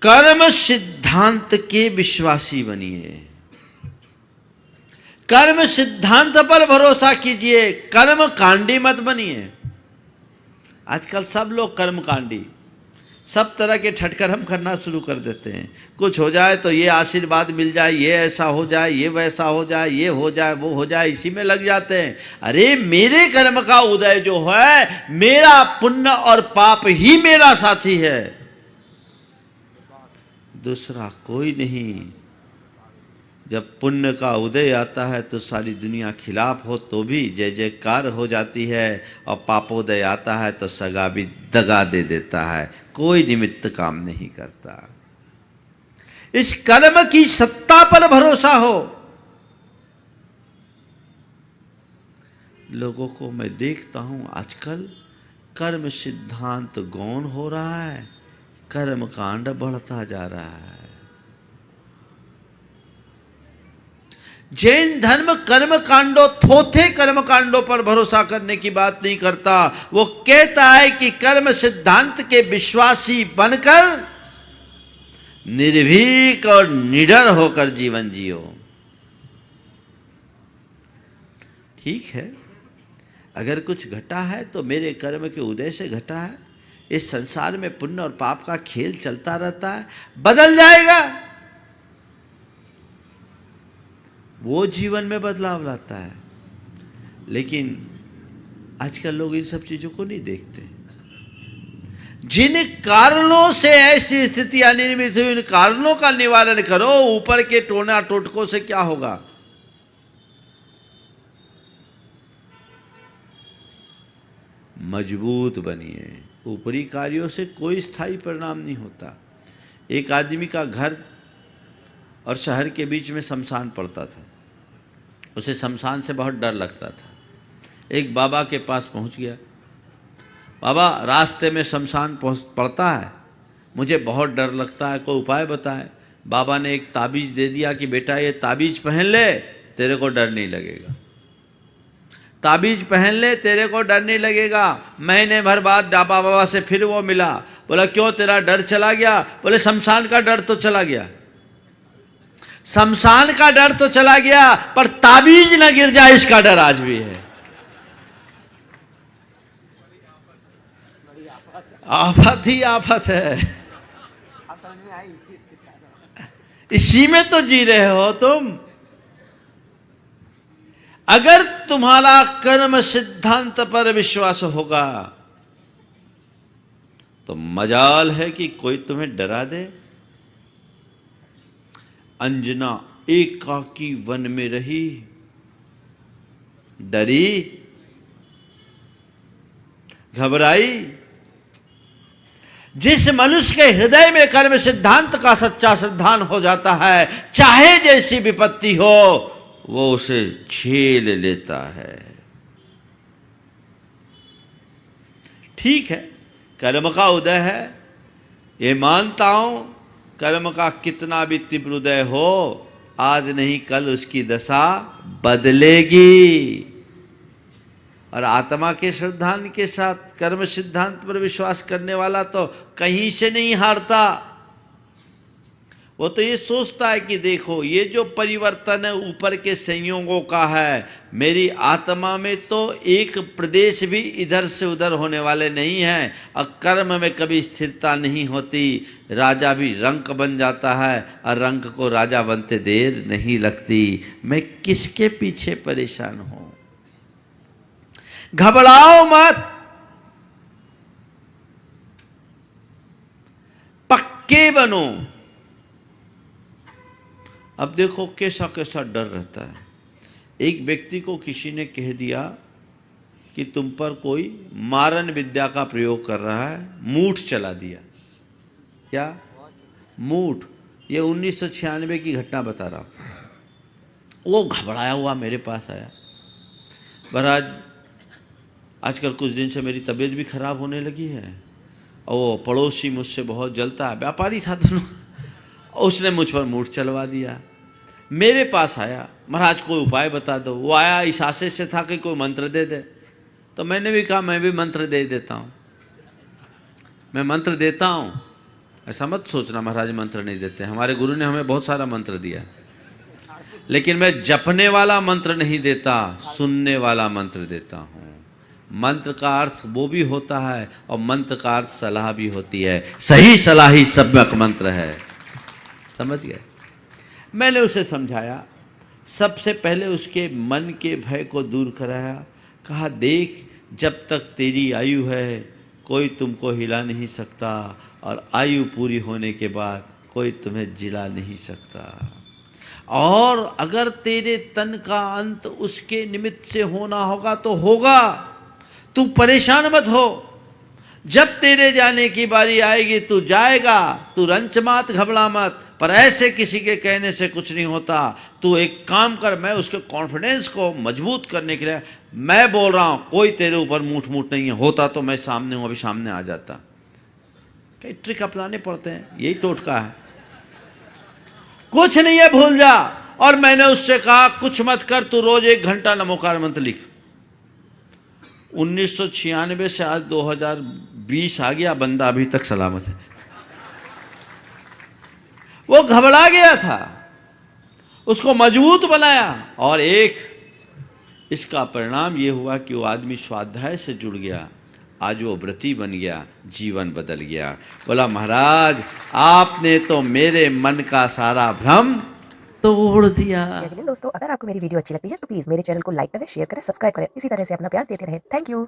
कर्म सिद्धांत के विश्वासी बनिए, कर्म सिद्धांत पर भरोसा कीजिए, कर्म कांडी मत बनिए। आजकल सब लोग कर्म कांडी, सब तरह के ठटकर्म करना शुरू कर देते हैं। कुछ हो जाए तो ये आशीर्वाद मिल जाए, ये ऐसा हो जाए, ये वैसा हो जाए, ये हो जाए, वो हो जाए, इसी में लग जाते हैं। अरे मेरे कर्म का उदय जो है, मेरा पुण्य और पाप ही मेरा साथी है, दूसरा कोई नहीं। जब पुण्य का उदय आता है तो सारी दुनिया खिलाफ हो तो भी जय जयकार हो जाती है, और पापोदय आता है तो सगा भी दगा दे देता है, कोई निमित्त काम नहीं करता। इस कर्म की सत्ता पर भरोसा हो। लोगों को मैं देखता हूं आजकल कर्म सिद्धांत गौण हो रहा है, कर्म कांड बढ़ता जा रहा है। जैन धर्म कर्म कांडों, थोथे कर्म कांडों पर भरोसा करने की बात नहीं करता। वो कहता है कि कर्म सिद्धांत के विश्वासी बनकर निर्भीक और निडर होकर जीवन जियो। ठीक है, अगर कुछ घटा है तो मेरे कर्म के उदय से घटा है। इस संसार में पुण्य और पाप का खेल चलता रहता है, बदल जाएगा, वो जीवन में बदलाव लाता है। लेकिन आजकल लोग इन सब चीजों को नहीं देखते। जिन कारणों से ऐसी स्थितियां निर्मित हुई, उन कारणों का निवारण करो। ऊपर के टोना टोटकों से क्या होगा? मजबूत बनिए। ऊपरी कार्यों से कोई स्थायी परिणाम नहीं होता। एक आदमी का घर और शहर के बीच में शमशान पड़ता था। उसे शमशान से बहुत डर लगता था। एक बाबा के पास पहुंच गया, बाबा रास्ते में शमशान पड़ता है, मुझे बहुत डर लगता है, कोई उपाय बताएं। बाबा ने एक ताबीज़ दे दिया कि बेटा ये ताबीज़ पहन ले, तेरे को डर नहीं लगेगा। ताबीज़ पहन ले, तेरे को डर नहीं लगेगा। महीने भर बाद बाबा से फिर वो मिला, बोला क्यों तेरा डर चला गया? बोले शमशान का डर तो चला गया। शमशान का डर तो चला गया, पर ताबीज न गिर जाए इसका डर आज भी है। आफत ही आफत है। इसी में तो जी रहे हो तुम। अगर तुम्हारा कर्म सिद्धांत पर विश्वास होगा तो मजाल है कि कोई तुम्हें डरा दे। अंजना एकाकी वन में रही, डरी, घबराई। जिस मनुष्य के हृदय में कर्म सिद्धांत का सच्चा श्रद्धान हो जाता है, चाहे जैसी विपत्ति हो वो उसे झेल लेता है। ठीक है, कर्म का उदय है, ये मानता हूं। कर्म का कितना भी तीव्र उदय हो, आज नहीं कल उसकी दशा बदलेगी। और आत्मा के श्रद्धान के साथ कर्म सिद्धांत पर विश्वास करने वाला तो कहीं से नहीं हारता। वो तो ये सोचता है कि देखो ये जो परिवर्तन है ऊपर के संयोगों का है, मेरी आत्मा में तो एक प्रदेश भी इधर से उधर होने वाले नहीं हैं। और कर्म में कभी स्थिरता नहीं होती। राजा भी रंक बन जाता है और रंक को राजा बनते देर नहीं लगती। मैं किसके पीछे परेशान हूं? घबराओ मत, पक्के बनो। अब देखो कैसा कैसा डर रहता है। एक व्यक्ति को किसी ने कह दिया कि तुम पर कोई मारन विद्या का प्रयोग कर रहा है, मूठ चला दिया। क्या मूठ? ये 1996 की घटना बता रहा हूँ। वो घबराया हुआ मेरे पास आया, महाराज आजकल कुछ दिन से मेरी तबीयत भी खराब होने लगी है, और वो पड़ोसी मुझसे बहुत जलता है, व्यापारी था दोनों, उसने मुझ पर मूठ चलवा दिया। मेरे पास आया, महाराज कोई उपाय बता दो। वो आया इस आशय से था कि कोई मंत्र दे दे। तो मैंने भी कहा मैं भी मंत्र दे देता हूँ, मैं मंत्र देता हूँ। ऐसा मत सोचना महाराज मंत्र नहीं देते, हमारे गुरु ने हमें बहुत सारा मंत्र दिया, लेकिन मैं जपने वाला मंत्र नहीं देता, सुनने वाला मंत्र देता हूँ। मंत्र का अर्थ वो भी होता है और मंत्र का अर्थ सलाह भी होती है। सही सलाह ही सम्यक मंत्र है। समझ गए? मैंने उसे समझाया, सबसे पहले उसके मन के भय को दूर कराया। कहा देख, जब तक तेरी आयु है कोई तुमको हिला नहीं सकता, और आयु पूरी होने के बाद कोई तुम्हें जिला नहीं सकता। और अगर तेरे तन का अंत उसके निमित्त से होना होगा तो होगा, तू परेशान मत हो। जब तेरे जाने की बारी आएगी तू जाएगा, तू रंच मत, घबरा मत। पर ऐसे किसी के कहने से कुछ नहीं होता। तू एक काम कर, मैं उसके कॉन्फिडेंस को मजबूत करने के लिए मैं बोल रहा हूं, कोई तेरे ऊपर मूठ मूठ नहीं है, होता तो मैं सामने हूं, अभी सामने आ जाता। कई ट्रिक अपनाने पड़ते हैं, यही टोटका है। कुछ नहीं है, भूल जा। और मैंने उससे कहा कुछ मत कर, तू रोज 1 घंटा नमोकार मंत्र लिख। 1996 से आज 2020 आ गया, बंदा अभी तक सलामत है। वो घबरा गया था, उसको मजबूत बनाया, और इसका परिणाम ये हुआ कि वो आदमी स्वाध्याय से जुड़ गया। आज वो व्रती बन गया, जीवन बदल गया। बोला महाराज आपने तो मेरे मन का सारा भ्रम तोड़ दिया। दोस्तों, अगर आपको मेरी वीडियो अच्छी लगती है तो प्लीज मेरे चैनल को लाइक करें, शेयर करें, सब्सक्राइब करें। इसी तरह से अपना प्यार देते रहें। Thank you.